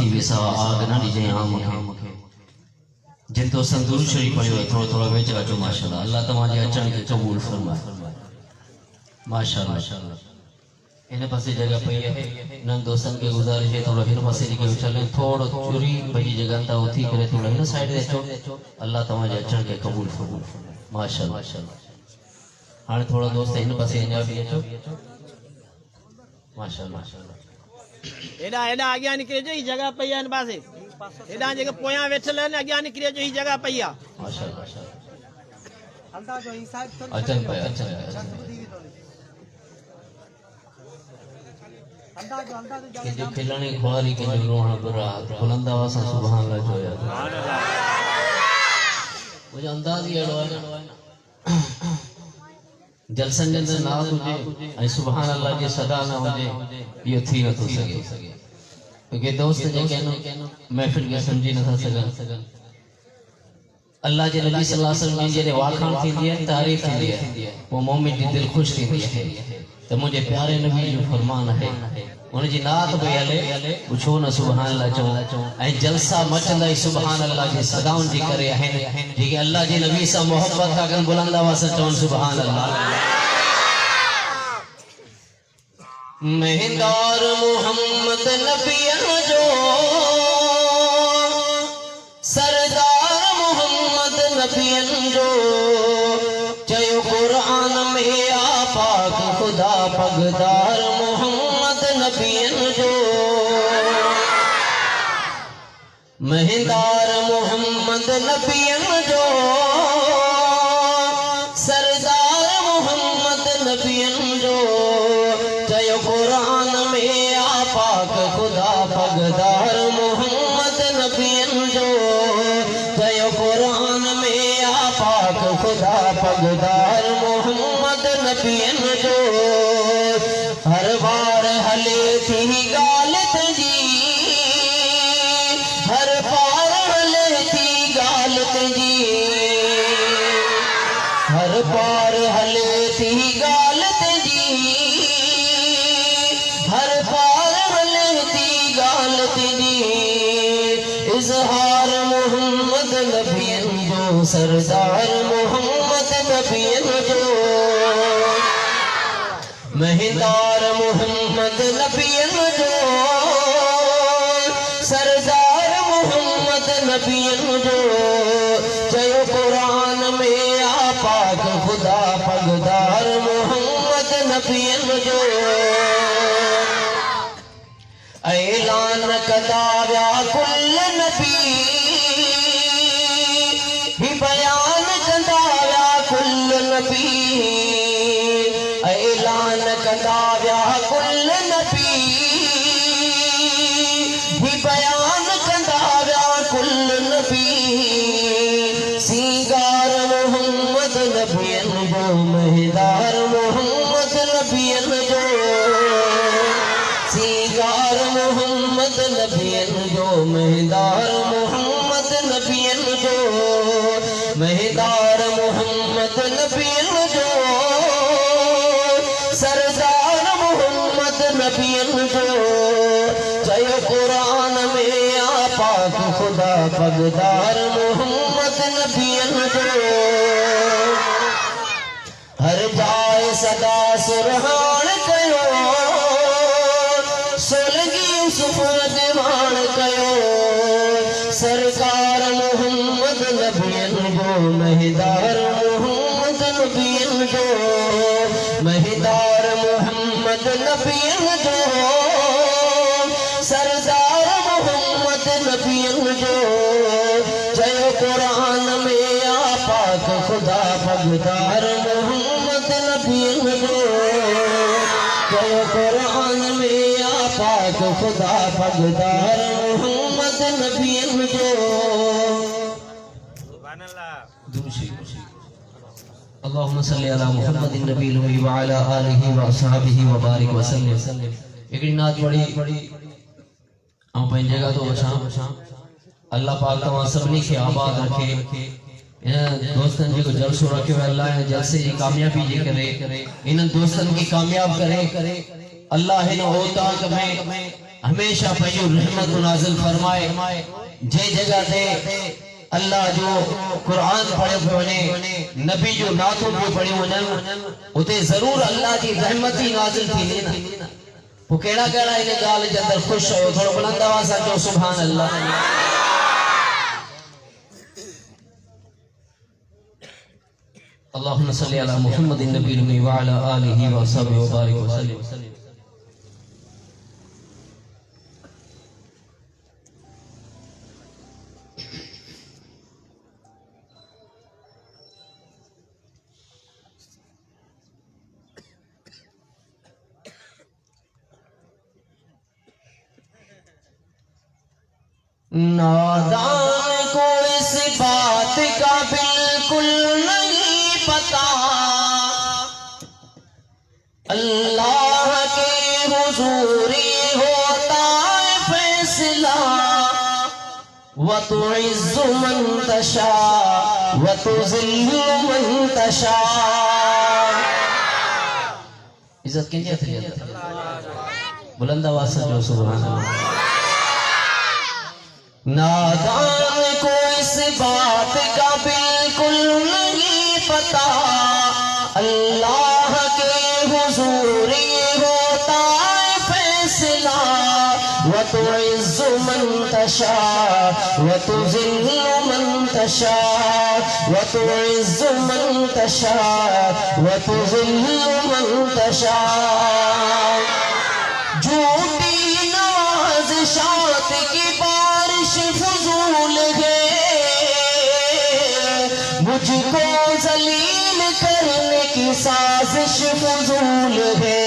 थी विसा आग ना ॾिजे आम जिन तो संदूर शरीफ पढ़ियो थोड़ा थोड़ा वेच अचो माशाल्लाह अल्लाह तव्हांजे अचण खे क़बूल फरमाए माशाल्लाह इन पासे जगह पई है नन दोस्तन के गुजारिश है थोड़ा इन पासे जेके चले थोड़ो चोरी पंहिंजी जगह ता उथी करे थोड़ा इन साइड ते अचो अल्लाह तव्हांजे अचण खे क़बूल फरमाए माशाल्लाह हाणे थोड़ा दोस्त इन पासे अञा बि अचो माशाल्लाह एडा एडा आगे निकले जो ई जगह पई इन पासे एडा जगह पोया वेठल है आगे निकले जो ई जगह पई आ माशाल्लाह हलदा जो ई साइड अचन पे कि जो खिलने खुआरी के जो रोहन बुरा बुलंदा वासा सुभान अल्लाह जो यार सुभान अल्लाह मुझे अंदाज ही अड़ो है जलसन जे अंदर नात हुजे ऐं सुभान अल्लाह जी सदा न हुजे इहो थी नथो सघे क्योंकि दोस्त जेके आहिनि महफ़िल खे सम्झी नथा सघनि अल्लाह जे नबी सल्लल्लाहु अलैहि वसल्लम जी जॾहिं वाखाण थींदी आहे तारीफ़ थींदी आहे पोइ मोमिन जी दिलि ख़ुशि थींदी आहे त मुंहिंजे प्यारे नबी जो फरमान आहे उनजी नात पई हले छो न सुभान अल्लाह चऊं ऐं जलसा मचंदा ई सुभान अल्लाह जी सदाउनि जे करे आहिनि जेके अल्लाह जे नबी सां मोहब्बत था कनि बुलंद आवाज़ सां चवनि सुभान अल्लाह महंदार मोहम्मद नबियन जो सरदार मोहम्मद नबियन जो चयो कुरान में आ पाक खुदा पगदार मोहम्मद नबियन जो महंदार मोहम्मद नबियन जो सरदार मोहम्मद नबियन जो चयो कुरान में आ पाक खुदा पगदार मोहम्मद नबियन जो चयो कुरान में आ पाक खुदा पगदार मोहम्मद नबियन जो हर बार हले थी गालत जी हर पार हले थी गालत जी हर पार हले थी गालत जी हर पार हले थी गालत जी इजहार मोहम्मद नबियन जो सरदार मोहम्मद नबियन जो महंदार मोहम्मद नबियन जो सरदार मोहम्मद नबियन जो चयो कुरान में आ पाक खुदा पगदार मोहम्मद नबियन जो ऐलान कदा व्या कुल नबी ही बयान कंदा व्या कुल नबी ऐलान कंदा व्या कुल नबी ही बयान कंदा व्या कुल नबी सीगार मोहम्मद नबियन जो महदार मोहम्मद नबियन जो सीगार मोहम्मद नबियन जो महदार मोहम्मद नबियन जो महदार मोहम्मद नबियन जो सरदार मोहम्मद नबियन जो चयो कुरान में आ पाक खुदा पगदार मोहम्मद नबियन जो हर जाए सदा सुरहान कयो सोलगी सुफद मान कयो सरकार मोहम्मद नबियन जो महदार मोहम्मद नबियन जो महदार मोहम्मद नबियन जो सरदार मोहम्मद नबियन जो चयो कुरान में आ पाक खुदा पगदार मोहम्मद नबियन जो चयो कुरान में आ पाक खुदा पगदार मोहम्मद नबियन जो सुभान अल्लाह अल्लाहुम्मा सल्ली अला मुहम्मदिन नबील उम्मी व अला आलिहि व असहाबिहि व बारिक व सल्लम एकड़ी नात पढ़ी ऐं पंहिंजी जगह तो वछां अल्लाह पाक तव्हां सभिनी खे आबाद रखे इन दोस्तन जो जलसो रखियो अल्लाह जलसे जी कामयाबी जे करे इन दोस्तन खे कामयाब करे अल्लाह हिन ओताक में हमेशा पंहिंजो रहमत नाज़िल फरमाए। जे जगह ते अल्लाह जो कुरान पढ़ियो पियो वञे, नबी जो नातो पियो पढ़ियो वञनि, उते ज़रूर अल्लाह जी रहमत ही नाज़िल थींदी न। पोइ कहिड़ा कहिड़ा इन ॻाल्हि जे अंदरि ख़ुशि आहियो, थोरो बुलंद आवाज़ सां चओ सुभान अल्लाह। अल्लाहुम्मा सल्ली अला मुहम्मदिन नबील उम्मी व अला आलिहि व अस्हाबिहि व बारिक वसल्लम। नादान को इस बात का बिल्कुल नहीं पता, अल्लाह के हुजूर होता है फैसला। व तुइज़्ज़ु मन तशा व तुज़िल्लु मन तशा। इज्जत किंजे हथ में? बुलंद आवाज़ से जो सुभान अल्लाह। नादान को इस बात का बिल्कुल नहीं पता, अल्लाह के हुजूर होता है फैसला। व तुइज़्ज़ु मन तशा व तुज़िल्लु मन तशा, व तुइज़्ज़ु मन तशा व तुज़िल्लु मन तशा। झूठी नवाज़िशात की बारिश फजूल है, मुझको जलील करने की साजिश फजूल है।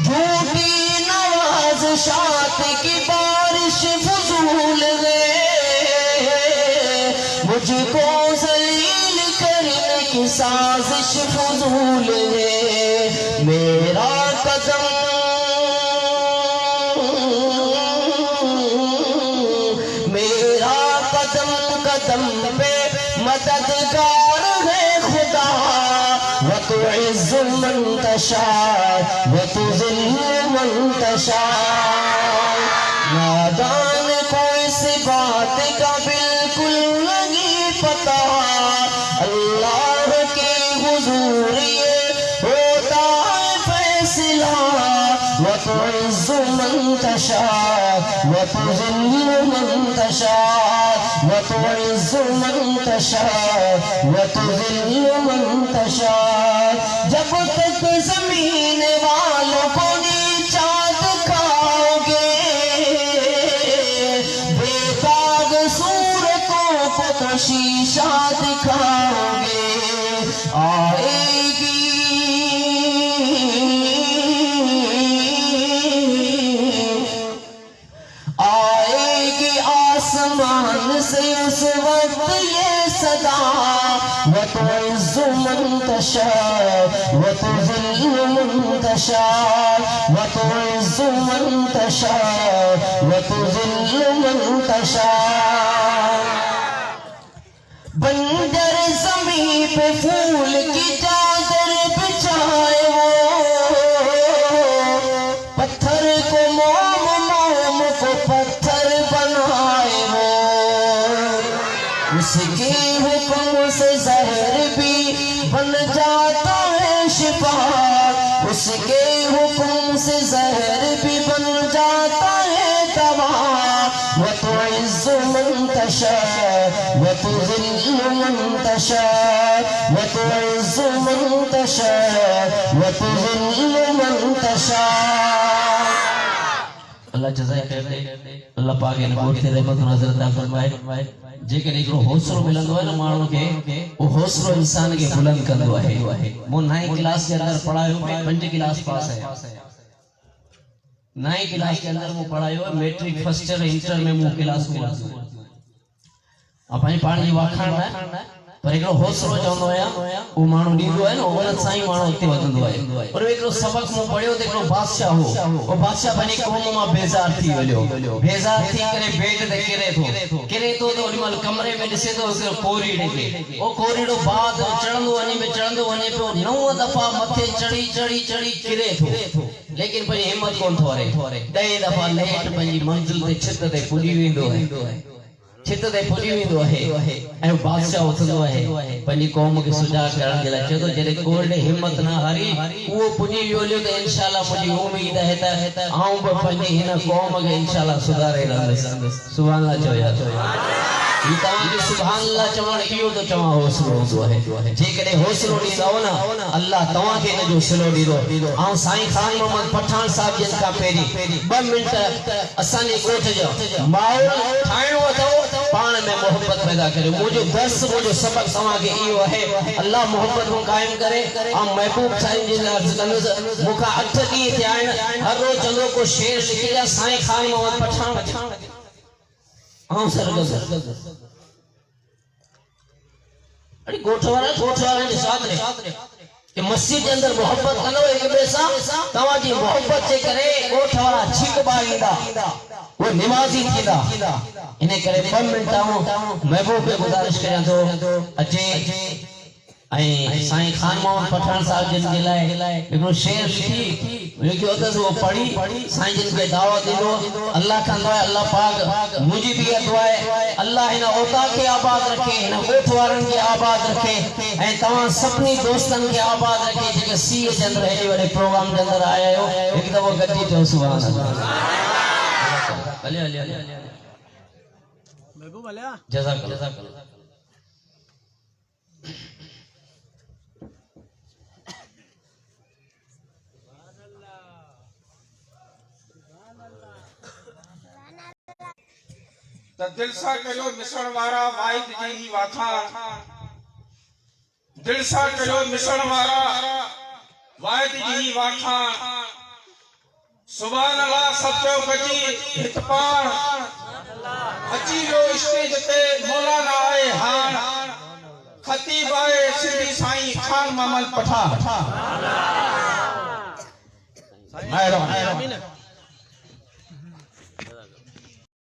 झूठी नवाज़िशात की बारिश फजूल है, मुझको जलील करने की साजिश फजूल है। मेरा कदम कदम पे मददगार है खुदा। व तुइज़्ज़ु मन तशा व तुज़िल्लु मन तशा। नादान को इस बात का बिल्कुल नहीं पता, अल्लाह के हुजूर होता है फैसला। व तुइज़्ज़ु मन तशा व तुज़िल्लु मन तशा, व तुइज़्ज़ु मन तशा व तुज़िल्लु मन तशा। जब तक ज़मीन वालों को नीचा दिखाओगे, बेदाग सूरतों को तो शीशा दिखाओगे। आएगी आसमान से उस वक्त ये सदा। व तुइज़्ज़ु मन तशा व तुज़िल्लु मन तशा, व तुइज़्ज़ु मन तशा व तुज़िल्लु मन तशा। बंजर ज़मीं पे फूल की चादर बिछाए वो, पत्थर को मोम मोम को पत्थर बनाए वो। उसके हुक्म से जहर भी बन जाता है शिफा, उसके हुक्म से जहर भी बन जाता है दवा। व तुइज़्ज़ु मन तशा व तुज़िल्लु मन तशा, व तुइज़्ज़ु मन तशा व तुज़िल्लु मन तशा। अल्लाह जज़ाए ख़ैर दे, अल्लाह पाक इन गोठ ते रहमत नज़र अता फरमाए। जेकॾहिं हिकिड़ो हौसलो मिलंदो आहे न माण्हू खे, उहो हौसलो इंसान खे बुलंद कंदो आहे। मूं 9वीं क्लास जे अंदरि पढ़ायो, 5 क्लास पास आहियां। 9वीं क्लास के अंदर मूं पढ़ायो, मैट्रिक फर्स्ट ईयर इंटर में मूं क्लास में पंहिंजी पाण जी वाखाण न, पर हिकिड़ो हौसलो चवंदो आहियां उहो माण्हू ॾींदो आहे न, उन सां ई माण्हू अॻिते वधंदो आहे। पर हिकिड़ो सबक़ मूं पढ़ियो त हिकिड़ो बादशाह हो, उहो बादशाह पंहिंजी क़ौम मां बेज़ार थी वियो। बेज़ार थी करे बेड ते किरे थो त ओॾी महिल कमरे में ॾिसे थो हिकिड़ो कोरीड़े खे, उहो कोरीड़ो बाद चढ़ंदो वञे पियो 9 दफ़ा मथे चढ़ी चढ़ी चढ़ी किरे थो। लेकिन पंहिंजी हिम्मत कोन थोरे 10 दफ़ा लेट पंहिंजी मंज़िल ते छित ते पुॼी वेंदो आहे छित ते पुॼी वेंदो आहे ऐं बादशाह उथंदो आहे पंहिंजी क़ौम खे सुजाॻ करण जे लाइ चए थो जॾहिं कोल्ड हिम्मत न हारी उहो पुॼी वियो हलियो त इंशाअल्लाह मुंहिंजी उम्मीद आहे त आऊं बि पंहिंजी हिन क़ौम खे इंशाअल्लाह सुधारे रहंदुसि सुभाणे अल्लाह चयो ये तव्हांखे सुभाणे अल्लाह चवण इहो तो चवां हौसलो हूंदो आहे जेकॾहिं हौसलो ॾींदव न अल्लाह तव्हांखे हिन जो सिलो ॾींदो ऐं साईं खान मोहम्मद पठान साहिब जन खां पहिरीं 2 मिंट असांजे ॻोठ जो माहौल ठाहिणो अथव पाण में मोहब्बत पैदा करियो मुंहिंजो दर्स मुंहिंजो सबक तव्हांखे इहो आहे अल्लाह मोहब्बत को क़ाइम करे ऐं महबूब साईं जे लाइ अर्ज़ कंदुसि मूंखां 8 ॾींहं थिया आहिनि हर रोज़ चङो को शेर लिखी ॾिया साईं खान मोहम्मद पठान हाँ सरगस अरे गोठवारा के साथ रे कि मस्जिद के अंदर मोहब्बत कनो एक ॿिए सां तव्हांजी मोहब्बत जे करे गोठवारा छिक बाईंदा वो निमाज़ी थींदा इन करे 2 मिंट महबूब खे गुज़ारिश करियां थो अचे ऐं साईं खान मोहम्मद पठान साहिब जन जे लाइ हिकिड़ो शेर लिखी लिखियो अथसि वो पढ़ी साईं जन खे दावत ॾींदो अल्लाह खां दुआ अल्लाह पाक मुंहिंजी बि दुआ आहे अल्लाह हिन औता खे आबाद रखे हिन ॻोठ वारनि खे आबाद रखे ऐं तव्हां सभिनी दोस्तनि खे आबाद रखे जेके सीअ जे अंदरि हेॾे वॾे प्रोग्राम जे अंदरि आया आहियो हिकु दफ़ो गॾिजी चओ सुभाणे हले हले हले महबूब अलिया जज़ाकल्लाह दिल सा करो मिसण वारा वाहिद जी ही वाखाण दिल सा करो मिसण वारा वाहिद जी ही वाखाण सुभान अल्लाह सचो गजी हित पाण अची जो स्टेज ते मौलाना आए हाण खतीब आए सिंधी साईं खान मोहम्मद पठान आमीन